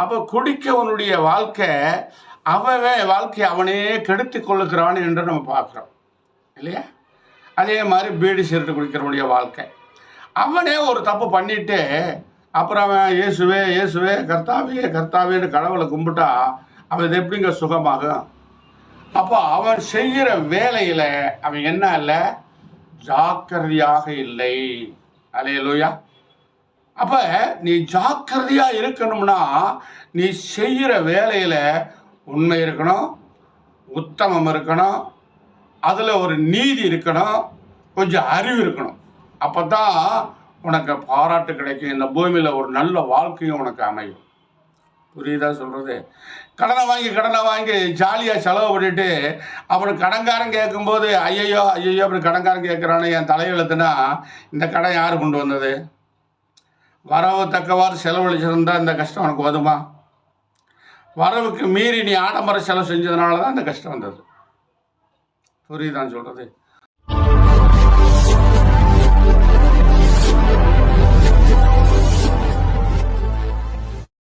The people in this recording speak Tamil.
அப்போ குடிக்கவனுடைய வாழ்க்கை வாழ்க்கையை அவனே கெடுத்து கொள்ளுக்கிறான் என்று நம்ம பார்க்குறோம் இல்லையா? அதே மாதிரி பீடி சிறுட்டு குடிக்கிறவனுடைய வாழ்க்கை, அவனே ஒரு தப்பு பண்ணிட்டு அப்புறம் அவன் இயேசுவே இயேசுவே கர்த்தாவே கர்த்தாவேன்னு கடவுளை கும்பிட்டா அவன் இது எப்படிங்க சுகமாகும்? அப்போ அவன் செய்கிற வேலையில் அவன் என்ன இல்லை, ஜாக்கிரதையாக இல்லை. அல்லேலூயா. அப்போ நீ ஜாக்கிரதையாக இருக்கணும்னா நீ செய்கிற வேலையில் உண்மை இருக்கணும், உத்தமம் இருக்கணும், அதில் ஒரு நீதி இருக்கணும், கொஞ்சம் அறிவு இருக்கணும். அப்போ தான் உனக்கு பாராட்டு கிடைக்கும், இந்த பூமியில் ஒரு நல்ல வாழ்க்கையும் உனக்கு அமையும். புரியுதா சொல்கிறது? கடனை வாங்கி ஜாலியாக செலவு பண்ணிட்டு அவனுக்கு கடன்காரன் கேட்கும்போது ஐயோ அப்படி கடன்காரன் கேட்குறானே என் தலையெழுத்துனா இந்த கடன் யார் கொண்டு வந்தது? வரவு தக்கவாறு செலவழிச்சிருந்தா இந்த கஷ்டம் உனக்கு வருமா? வரவுக்கு மீறி நீ ஆடம்பர செலவு செஞ்சதுனால தான் இந்த கஷ்டம் வந்தது. புரியுதான்னு சொல்கிறது?